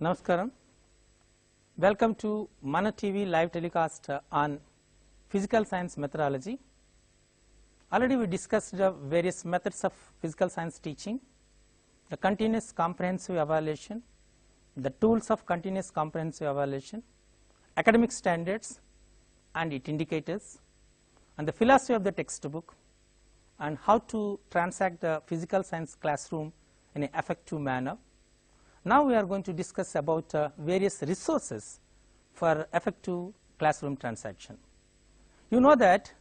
Namaskaram. Welcome to Mana TV live telecast on physical science methodology. Already we discussed various methods of physical science teaching, the continuous comprehensive evaluation, the tools of continuous comprehensive evaluation, academic standards and its indicators, and the philosophy of the textbook, and how to transact the physical science classroom in an effective manner. Now we are going to discuss about various resources for effective classroom transaction. You know that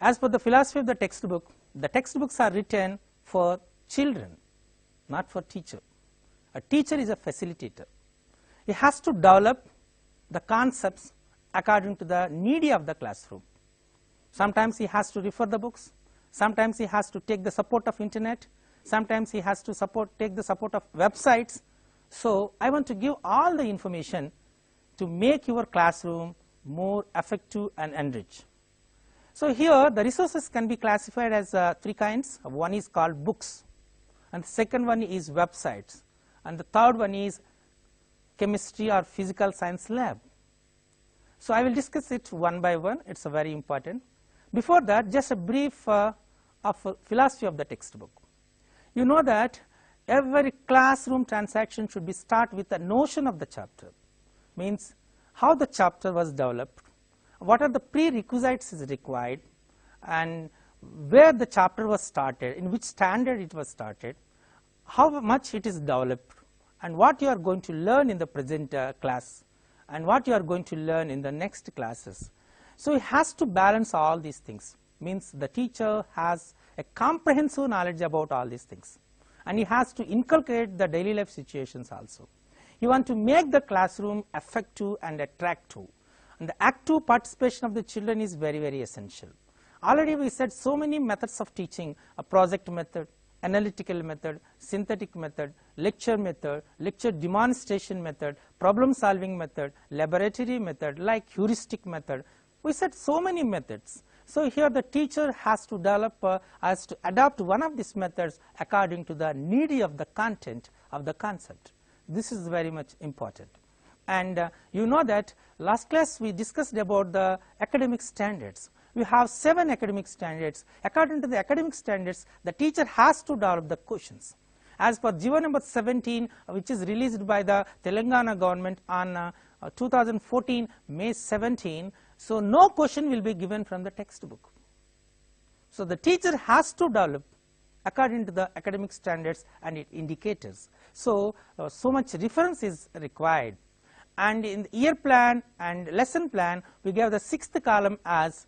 as per the philosophy of the textbooks are written for children, not for teacher. A teacher is a facilitator. He has to develop the concepts according to the need of the classroom. Sometimes he has to refer the books, sometimes he has to take the support of internet, sometimes he has to take the support of websites. So I want to give all the information to make your classroom more effective and enriched. So here the resources can be classified as three kinds. One is called books, and the second one is websites, and the third one is chemistry or physical science lab. So I will discuss it one by one. It's very important. Before that, just a brief of philosophy of the textbook. You know that every classroom transaction should be start with a notion of the chapter, means how the chapter was developed, what are the prerequisites is required, and where the chapter was started, in which standard it was started, how much it is developed, and what you are going to learn in the present class, and what you are going to learn in the next classes. So it has to balance all these things, means the teacher has a comprehensive knowledge about all these things, and he has to inculcate the daily life situations also. You want to make the classroom effective and attractive, and the active participation of the children is very, very essential. Already we said so many methods of teaching: a project method, analytical method, synthetic method, lecture demonstration method, problem solving method, laboratory method, like heuristic method. We said so many methods. So here the teacher has to develop, has to adopt one of these methods according to the need of the content of the concept. This is very much important. And you know that last class we discussed about the academic standards. We have 7 academic standards. According to the academic standards, the teacher has to develop the questions. As per GO number 17, which is released by the Telangana government on 2014 May 17, so no question will be given from the textbook. So the teacher has to develop according to the academic standards and its indicators. So so much reference is required. And in the year plan and lesson plan, we gave the 6th column as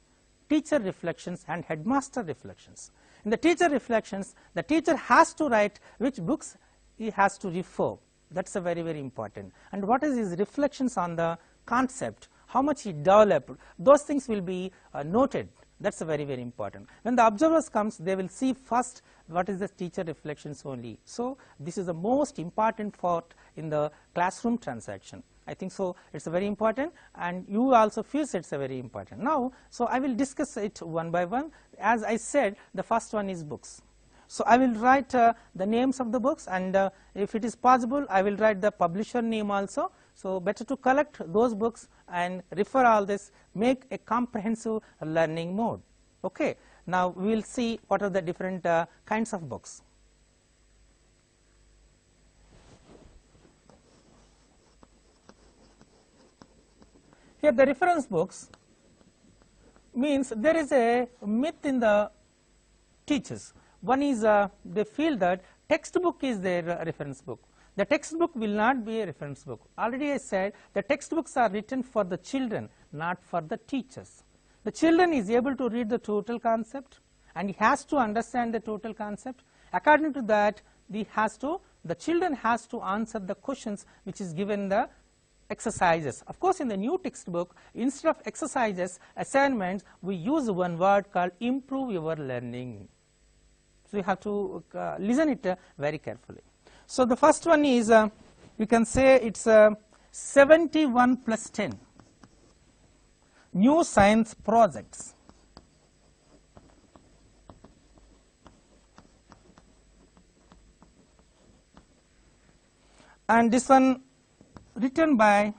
teacher reflections and headmaster reflections. In the teacher reflections, the teacher has to write which books he has to refer. That's a very, very important. And what is his reflections on the concept, how much he developed, those things will be noted. That's a very, very important. When the observers comes, they will see first what is the teacher reflections only. So this is the most important part in the classroom transaction. I think so it's very important, and you also feel it's very important. Now, so I will discuss it one by one. As I said, the first one is books. So I will write the names of the books, and if it is possible, I will write the publisher name also. So better to collect those books and refer all this, make a comprehensive learning mode. Okay. Now we will see what are the different kinds of books. Here the reference books means there is a myth in the teachers. One is they feel that textbook is their reference book. The textbook will not be a reference book. Already I said the textbooks are written for the children, not for the teachers. The children is able to read the total concept, and he has to understand the total concept. According to that, the children has to answer the questions which is given the exercises. Of course, in the new textbook, instead of exercises, assignments, we use one word called improve your learning. So you have to listen it very carefully. So the first one is, you can say it's 71 plus 10, new science projects. And this one written by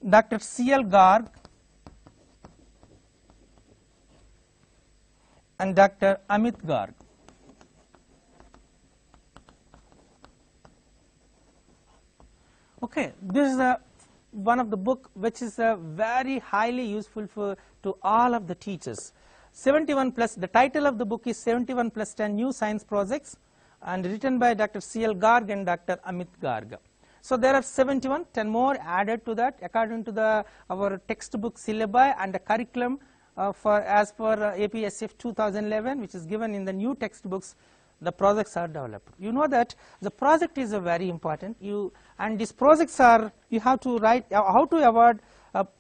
Dr. C.L. Garg and Dr. Amit Garg. Okay, this is one of the book which is very highly useful to all of the teachers. 71 plus, the title of the book is 71 plus 10 new science projects, and written by Dr. C.L. Garg and Dr. Amit Garg. So there are 71, 10 more added to that according to our textbook syllabi and the curriculum as per APSF 2011, which is given in the new textbooks. The projects are developed. You know that the project is very important. And these projects are, you have to write how to award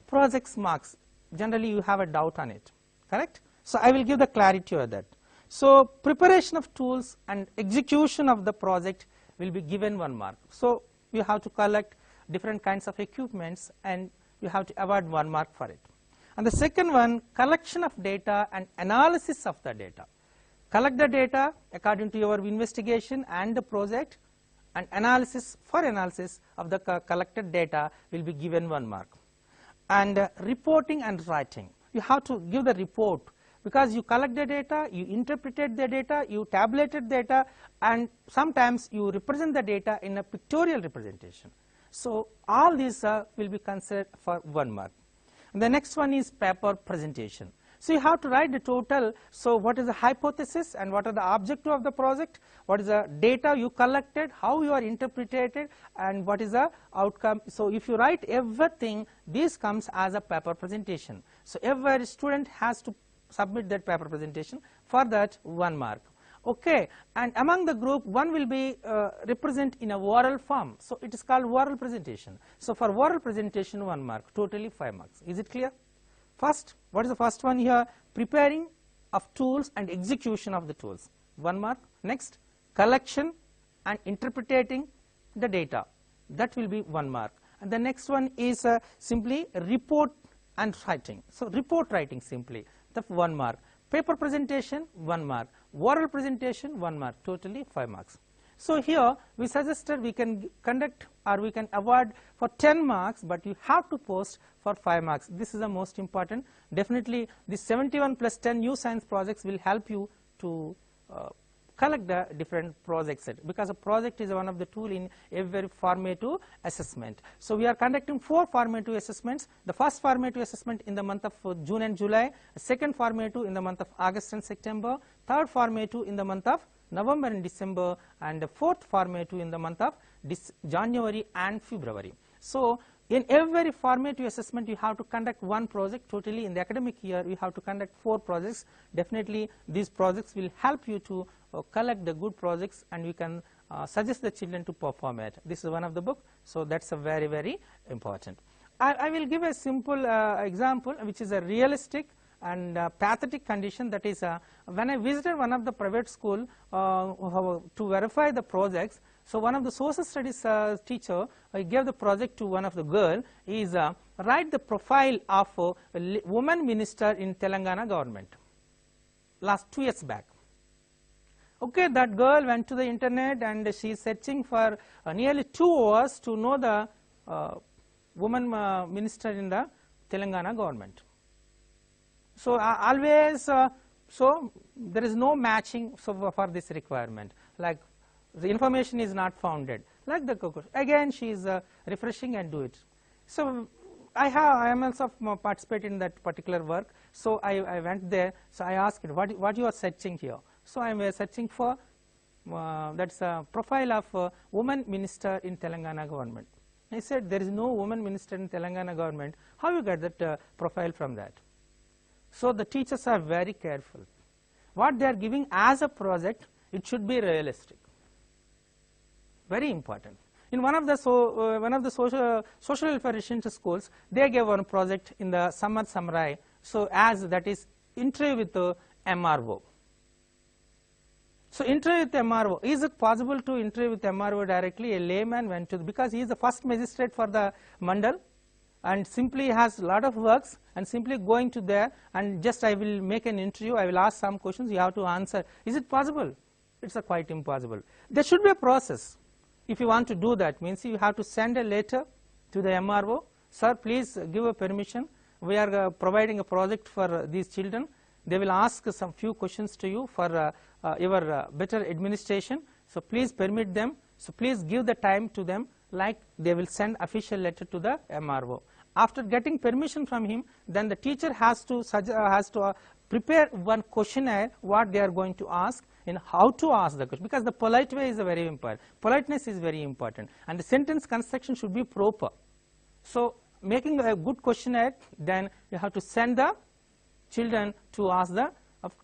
projects marks. Generally, you have a doubt on it, correct? So I will give the clarity of that. So preparation of tools and execution of the project will be given 1 mark. So you have to collect different kinds of equipments and you have to award 1 mark for it. And the second one, collection of data and analysis of the data. Collect the data according to your investigation and the project, and analysis of the collected data will be given 1 mark. And reporting and writing, you have to give the report because you collect the data, you interpreted the data, you tabulated data, and sometimes you represent the data in a pictorial representation. So all these will be considered for 1 mark. And the next one is paper presentation. So you have to write the total. So what is the hypothesis and what are the objective of the project? What is the data you collected? How you are interpreted? And what is the outcome? So if you write everything, this comes as a paper presentation. So every student has to submit that paper presentation. For that, 1 mark. Okay, and among the group, one will be represent in a oral form. So it is called oral presentation. So for oral presentation, 1 mark, totally 5 marks. Is it clear? First, what is the first one here? Preparing of tools and execution of the tools, 1 mark. Next, collection and interpreting the data, that will be 1 mark. And the next one is simply report and writing. So report writing simply, the 1 mark. Paper presentation, 1 mark. Oral presentation, 1 mark, totally 5 marks. So here we suggested we can conduct or we can award for 10 marks, but you have to post for 5 marks. This is the most important. Definitely this 71 plus 10 new science projects will help you to collect the different projects, because a project is one of the tool in every formative assessment. So we are conducting 4 formative assessments. The first formative assessment in the month of June and July, second formative in the month of August and September, third formative in the month of November and December, and the fourth formative in the month of January and February. So in every formative assessment you have to conduct 1 project. Totally in the academic year you have to conduct 4 projects. Definitely these projects will help you to collect the good projects, and we can suggest the children to perform it. This is one of the book, so that's a very, very important. I will give a simple example which is a realistic and pathetic condition. That is when I visited one of the private school to verify the projects. So one of the social studies teacher gave the project to one of the girl is write the profile of a woman minister in Telangana government last 2 years back. Okay, that girl went to the internet and she is searching for nearly 2 hours to know the woman minister in the Telangana government. So always, so there is no matching for this requirement. Like the information is not founded. Like the cocoa. Again, she is refreshing and do it. So I am also participated in that particular work. So I went there. So I asked it, what you are searching here? So I am searching for that's a profile of a woman minister in Telangana government. I said there is no woman minister in Telangana government. How you get that profile from that? So the teachers are very careful. What they are giving as a project, it should be realistic. Very important. In one of the social welfare residential schools, they gave one project in the summer summary. So as that is interview with the MRO. So interview with MRO, is it possible to interview with MRO directly? A layman went to, because he is the first magistrate for the mandal and simply has a lot of works, and simply going to there and just I will make an interview, I will ask some questions, you have to answer. Is it possible? It's quite impossible. There should be a process. if you want to do that, means you have to send a letter to the MRO, sir, please give a permission, we are providing a project for these children, they will ask some few questions to you for your better administration, so please permit them, so please give the time to them, like they will send official letter to the MRO. After getting permission from him, then the teacher has to prepare one questionnaire what they are going to ask and how to ask the question, because the polite way is very important, politeness is very important, and the sentence construction should be proper. So making a good questionnaire, then you have to send the children to ask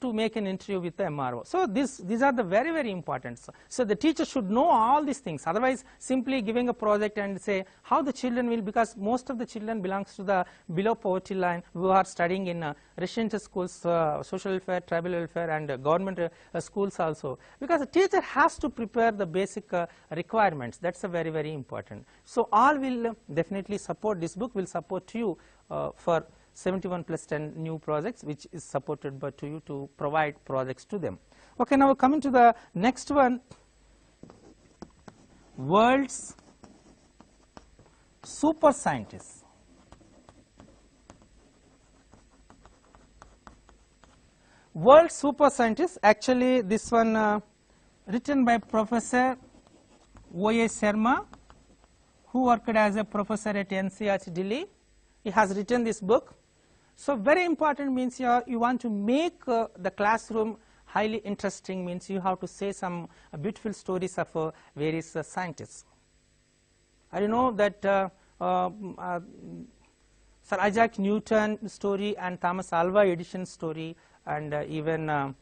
to make an interview with the MRO. So these are the very, very important. So the teacher should know all these things, otherwise simply giving a project and say how the children will, because most of the children belongs to the below poverty line who are studying in residential schools, social welfare, tribal welfare, and government schools also, because the teacher has to prepare the basic requirements. That's a very, very important. So all will definitely support, this book will support you for 71 plus 10 new projects, which is supported by to you to provide projects to them. Okay, now coming to the next one, world's super scientists. World super scientists, actually this one written by Professor O.A. Sharma, who worked as a professor at NCRT Delhi. He has written this book. So very important, means you want to make the classroom highly interesting, means you have to say some beautiful stories of various scientists. I know that Sir Isaac Newton story and Thomas Alva Edison story, and even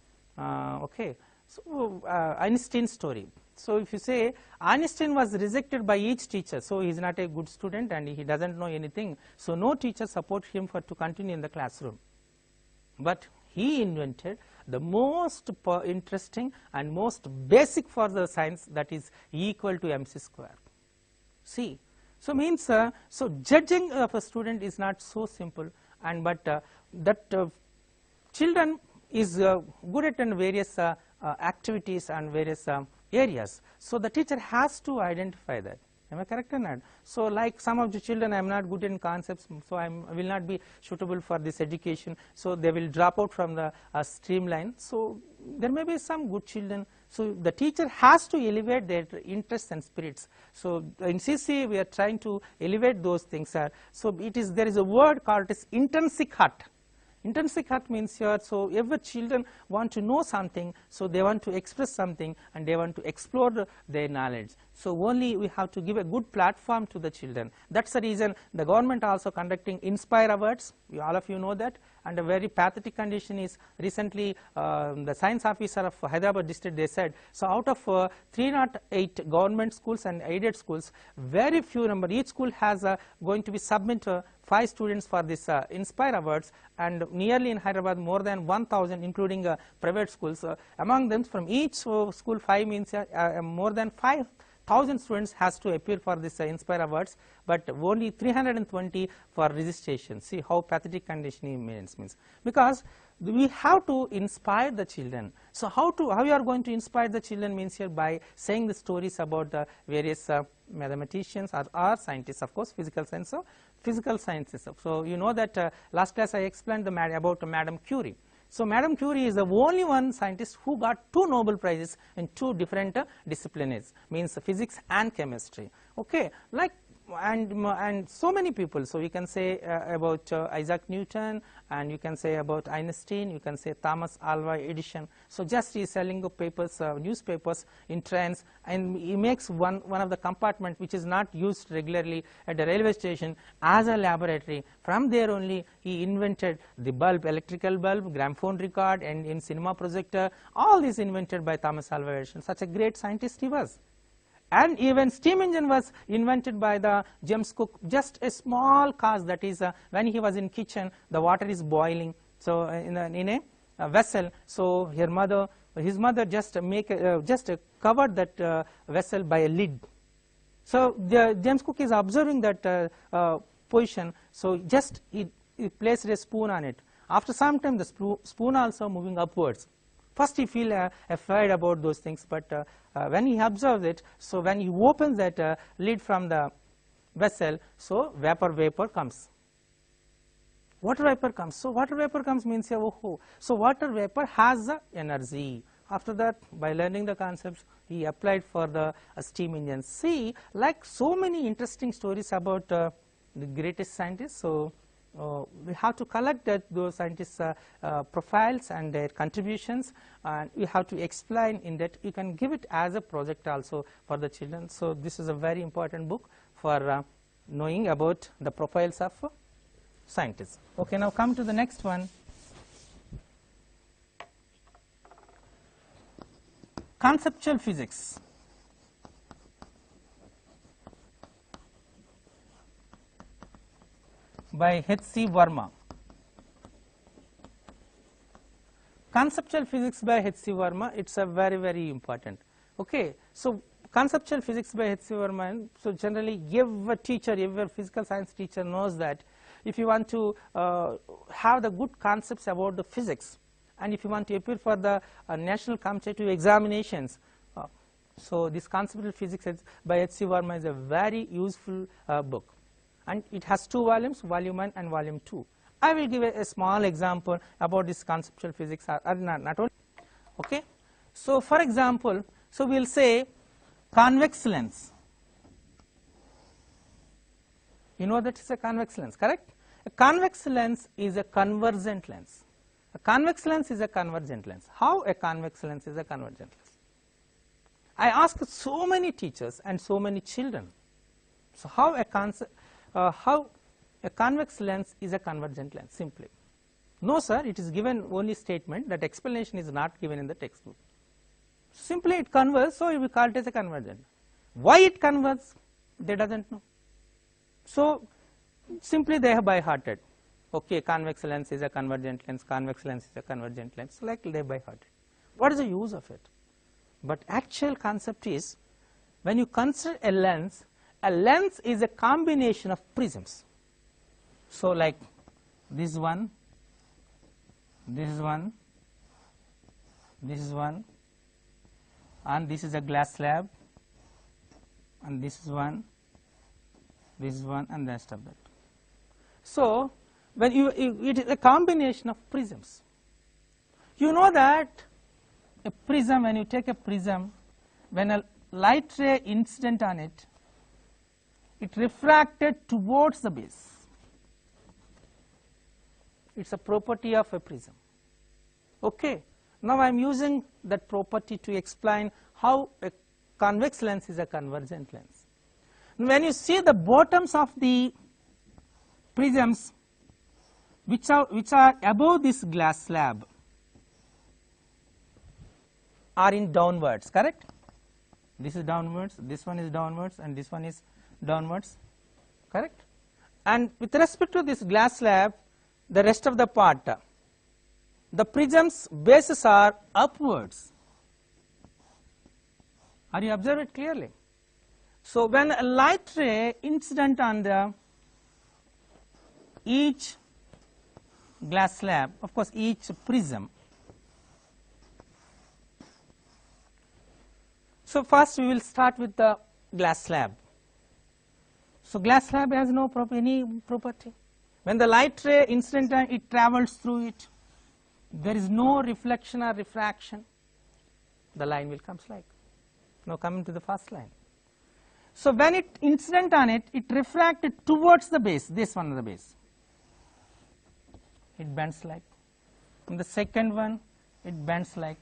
Einstein story. So if you say Einstein was rejected by each teacher, so he is not a good student and he doesn't know anything, so no teacher supports him to continue in the classroom. But he invented the most interesting and most basic for the science, that is E equal to mc square. See, so means so judging of a student is not so simple, and but that children is good at various activities and various areas. So the teacher has to identify that. Am I correct or not? So like some of the children, I am not good in concepts, so I will not be suitable for this education, so they will drop out from the streamline. So there may be some good children. So the teacher has to elevate their interests and spirits. So in CC we are trying to elevate those things. So there is a word called as intrinsic heart. Intrinsic heart means here, so every children want to know something, so they want to express something and they want to explore their knowledge. So only we have to give a good platform to the children. That's the reason the government also conducting Inspire Awards, all of you know that, and a very pathetic condition is recently the science officer of Hyderabad district, they said, so out of 308 government schools and aided schools, very few number, each school has going to be submit 5 students for this Inspire Awards, and nearly in Hyderabad more than 1,000 including private schools. Among them from each school 5 means more than 5,000 students has to appear for this Inspire Awards, but only 320 for registration. See how pathetic condition means, because we have to inspire the children. So how you are going to inspire the children means here by saying the stories about the various mathematicians or scientists, of course physical science, so physical sciences. So you know that last class I explained about Madame Curie. So Madame Curie is the only one scientist who got 2 Nobel Prizes in 2 different disciplines, means physics and chemistry. Okay, like and so many people. So you can say about Isaac Newton, and you can say about Einstein, you can say Thomas Alva Edison. So just he is selling the papers, newspapers in trains, and he makes one of the compartment which is not used regularly at the railway station as a laboratory. From there only he invented the bulb, electrical bulb, gramophone record, and in cinema projector. All these invented by Thomas Alva Edison. Such a great scientist he was. And even steam engine was invented by the James Cook, just a small cause, that is when he was in kitchen, the water is boiling, so in a vessel, so his mother just covered that vessel by a lid. So James Cook is observing that position, so just he placed a spoon on it. After some time the spoon also moving upwards. First he feel afraid about those things, but when he observes it, so when he opens that lid from the vessel, so vapor comes. Water vapor comes. So water vapor comes means, oh, so water vapor has the energy. After that, by learning the concepts, he applied for the steam engines. See, like so many interesting stories about the greatest scientists. So we have to collect those scientists' profiles and their contributions, and we have to explain in that. You can give it as a project also for the children. So this is a very important book for knowing about the profiles of scientists. Okay, now come to the next one. Conceptual physics. By H.C. Verma. Conceptual physics by H.C. Verma, it's a very important. Okay, so conceptual physics by H.C. Verma, so generally every teacher, every physical science teacher knows that if you want to have the good concepts about the physics, and if you want to appear for the national competitive examinations, so this conceptual physics by H.C. Verma is a very useful book, and it has 2 volumes, volume 1 and volume 2. I will give a small example about this conceptual physics, not only. Okay, so for example, so we will say convex lens. You know that is a convex lens, correct? A convex lens is a convergent lens. A convex lens is a convergent lens. How a convex lens is a convergent lens? I asked so many teachers and so many children. So how a convex lens is a convergent lens? Simply, no sir, it is given only statement, that explanation is not given in the textbook. Simply it converges, so we call it as a convergent. Why it converges? They doesn't know. So simply they have by hearted. Okay, convex lens is a convergent lens, convex lens is a convergent lens, like they by hearted. What is the use of it? But actual concept is, when you consider a lens is a combination of prisms. So like this one, this is one, this is one, and this is a glass slab, and this is one, and the rest of that. So when it is a combination of prisms. You know that a prism, when you take a prism, when a light ray incident on it, it refracted towards the base. It's a property of a prism. Okay, now I am using that property to explain how a convex lens is a convergent lens. When you see the bottoms of the prisms which are above this glass slab are in downwards, correct? This is downwards, this one is downwards, and this one is downwards, correct? And with respect to this glass slab, the rest of the part, the prism's bases are upwards. Are you observe it clearly? So when a light ray incident on the each glass slab, of course each prism. So first we will start with the glass slab. So glass slab has no any property. When the light ray incident it travels through it, there is no reflection or refraction. The line will come like. Now coming to the first line. So when it incident on it, it refracted towards the base, this one is the base. It bends like. In the second one, it bends like.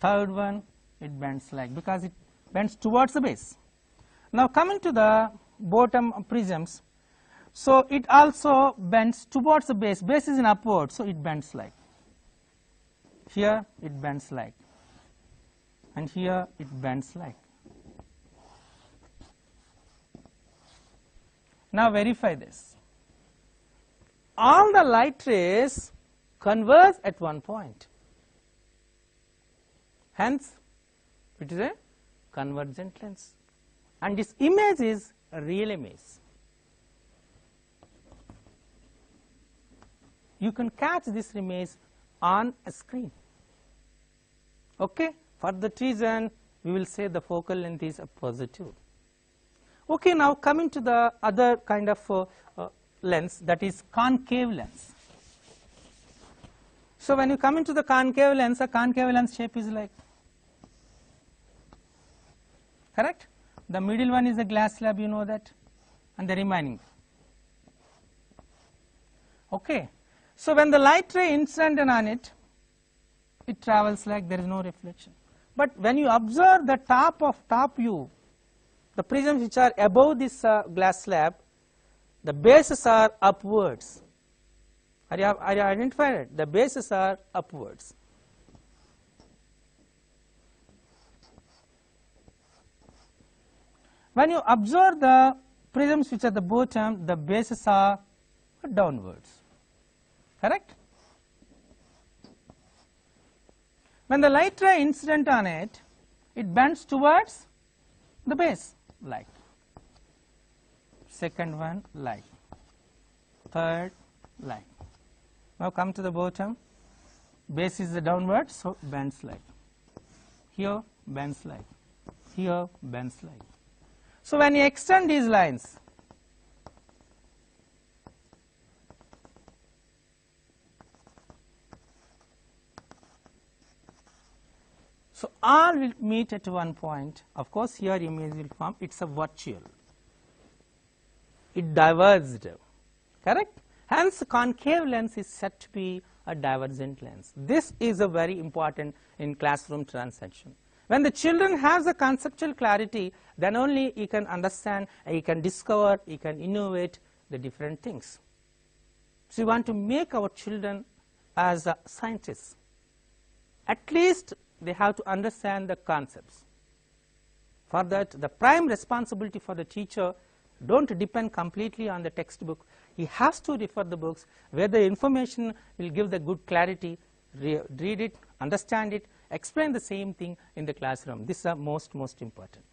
Third one, it bends like, because it bends towards the base. Now coming to the bottom prisms, so it also bends towards the base. Base is in upward, so it bends like. Here it bends like, and here it bends like. Now verify this. All the light rays converge at one point. Hence, it is a convergent lens. And this image is a real image. You can catch this image on a screen. Okay, for that reason we will say the focal length is a positive. Okay, now coming to the other kind of lens, that is concave lens. So when you come into the concave lens, a concave lens shape is like, correct? The middle one is a glass slab, you know that, and the remaining. Okay, so when the light ray incident on it, it travels like there is no reflection. But when you observe the top view, the prisms which are above this glass slab, the bases are upwards. Are you identified it? The bases are upwards. When you observe the prisms which are at the bottom, the bases are downwards. Correct? When the light ray incident on it, it bends towards the base, like second one, like third, like. Now come to the bottom, base is the downward, so bends like. Here bends like, here bends like. So when you extend these lines, so all will meet at one point. Of course, here image will form. It's a virtual. It diverged, correct? Hence, concave lens is said to be a divergent lens. This is a very important in classroom transaction. When the children has a conceptual clarity, then only he can understand, he can discover, he can innovate the different things. So we want to make our children as scientists. At least they have to understand the concepts. For that, the prime responsibility for the teacher don't depend completely on the textbook. He has to refer the books where the information will give the good clarity, read it, understand it, explain the same thing in the classroom. This is most important.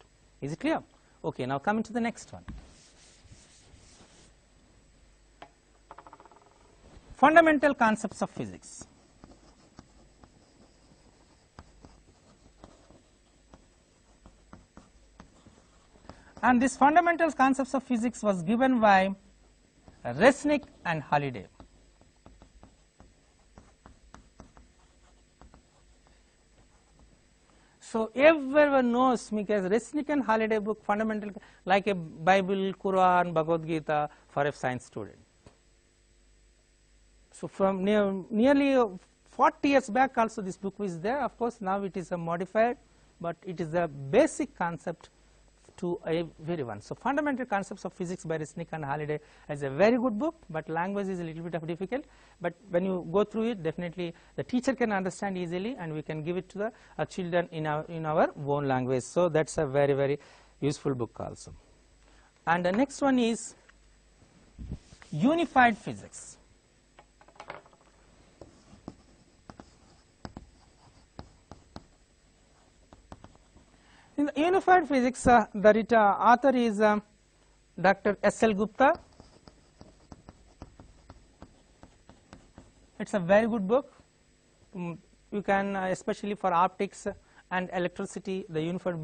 Is it clear? Okay, now coming to the next one. Fundamental concepts of physics. And this fundamental concepts of physics was given by Resnick and Halliday. So everyone knows, because Resnick and Halliday book fundamental, like a Bible, Quran, Bhagavad Gita for a science student. So from nearly 40 years back also this book was there. Of course now it is modified, but it is a basic concept to everyone. So fundamental concepts of physics by Resnick and Halliday is a very good book, but language is a little bit of difficult. But when you go through it, definitely the teacher can understand easily, and we can give it to the children in our own language. So that's a very useful book also. And the next one is Unified Physics. In the Unified Physics, the author is Dr. S.L. Gupta. It's a very good book. You can, especially for optics and electricity, the Unified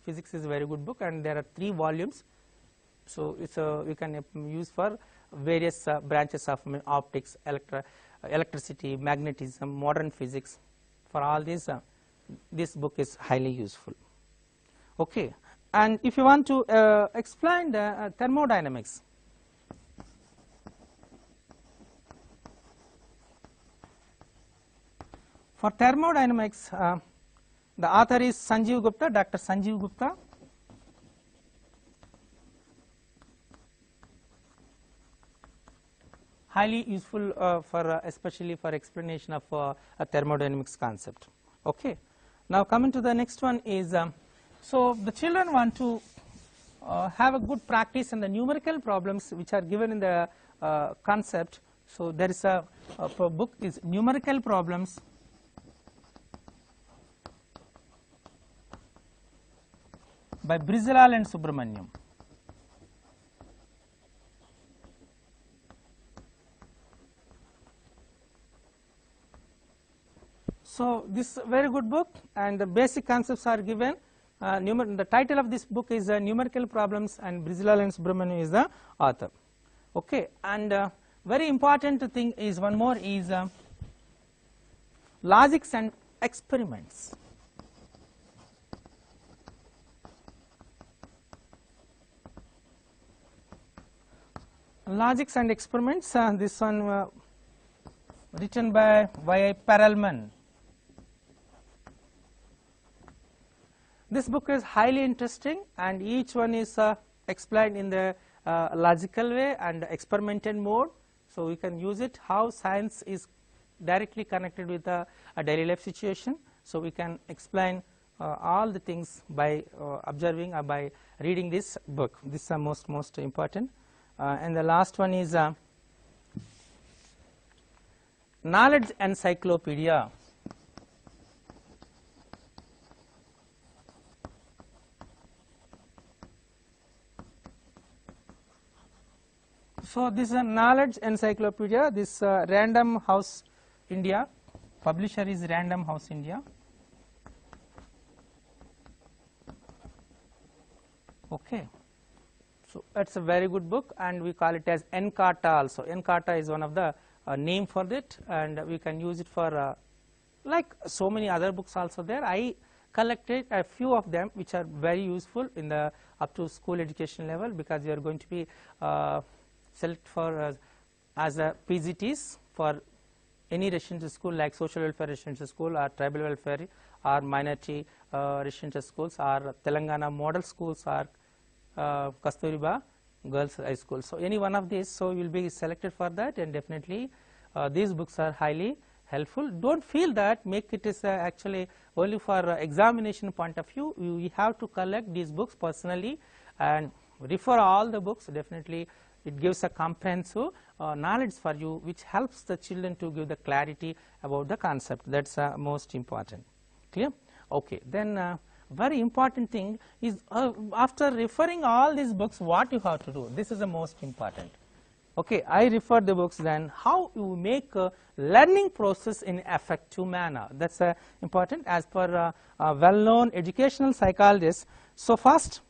Physics is a very good book, and there are 3 volumes. So it's you can use for various branches of optics, electricity, magnetism, modern physics. For all these, this book is highly useful. Okay, and if you want to explain the thermodynamics, for thermodynamics, the author is Sanjeev Gupta, Dr. Sanjeev Gupta. Highly useful for especially for explanation of a thermodynamics concept. Okay, now coming to the next one is. So the children want to have a good practice in the numerical problems which are given in the concept. So there is a book is Numerical Problems by Brizalal and Subramaniam. So this is a very good book, and the basic concepts are given. The title of this book is Numerical Problems, and Brizilal Subramanian is the author. Okay, and very important thing is one more is logics and experiments. Logics and experiments, this one written by Y.I. Perelman. This book is highly interesting, and each one is explained in the logical way and experimental mode. So we can use it how science is directly connected with a daily life situation. So we can explain all the things by observing or by reading this book. This is most important. And the last one is Knowledge Encyclopedia. So this is a Knowledge Encyclopedia. This Random House India, publisher is Random House India. Okay, so that's a very good book, and we call it as Encarta also. Encarta is one of the name for it, and we can use it for like so many other books also there. I collected a few of them which are very useful in the up to school education level, because you are going to be select for as a PGTs for any residential school like social welfare residential school or tribal welfare or minority residential schools or Telangana model schools or Kasturiba girls high school. So any one of these, so you will be selected for that, and definitely these books are highly helpful. Don't feel that make it is actually only for examination point of view. You have to collect these books personally and refer all the books. Definitely it gives a comprehensive knowledge for you, which helps the children to give the clarity about the concept. That's most important. Clear? Okay, then very important thing is after referring all these books, what you have to do. This is the most important. Okay, I refer the books, then how you make a learning process in effective manner. That's important as per well-known educational psychologists. So first,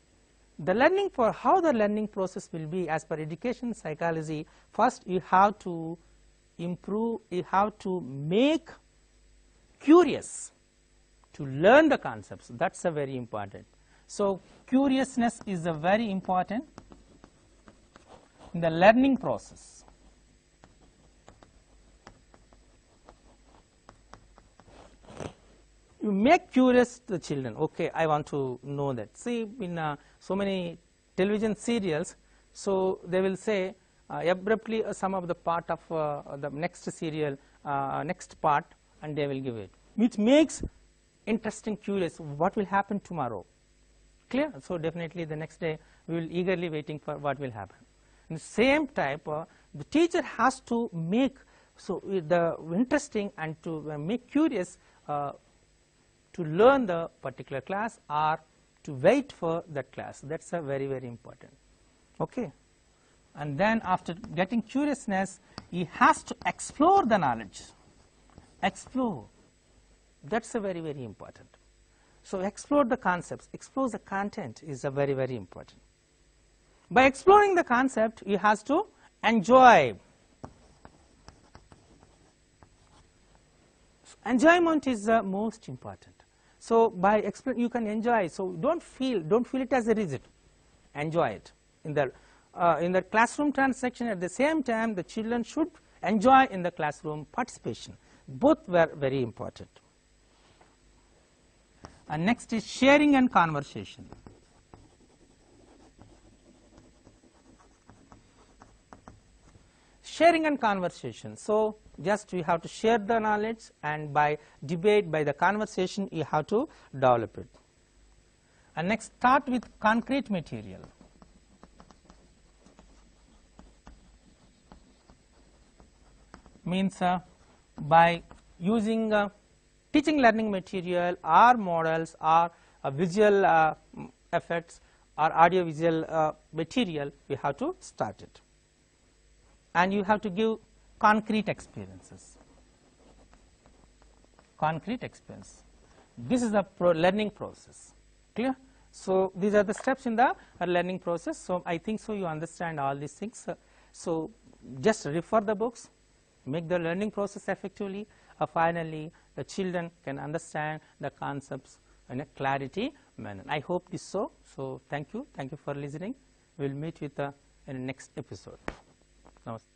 the learning for how the learning process will be as per education psychology, first you have to improve, you have to make curious to learn the concepts. That's a very important. So curiousness is a very important in the learning process. You make curious the children. Okay, I want to know that. See, in so many television serials, so they will say abruptly some of the part of the next serial, next part, and they will give it, which makes interesting, curious. What will happen tomorrow? Clear? So definitely the next day we will eagerly waiting for what will happen. In the same type, the teacher has to make so the interesting and to make curious to learn the particular class or to wait for that class. That's a very, very important. Okay, and then after getting curiousness, he has to explore the knowledge. Explore. That's a very, very important. So explore the concepts, explore the content is a very, very important. By exploring the concept, he has to enjoy. Enjoyment is the most important. So by explain, you can enjoy. So don't feel it as a rigid. Enjoy it in the classroom transaction. At the same time, the children should enjoy in the classroom participation. Both were very important. And next is sharing and conversation. Sharing and conversation. So just you have to share the knowledge, and by debate, by the conversation, you have to develop it. And next, start with concrete material. Means by using teaching learning material or models or visual effects or audio visual material, you have to start it. And you have to give concrete experiences. concrete experience. This is the learning process. Clear? So these are the steps in the learning process. So I think so you understand all these things. So just refer the books, make the learning process effectively. Finally, the children can understand the concepts in a clarity manner. I hope this so. So thank you for listening. We will meet with in the next episode. Namaste.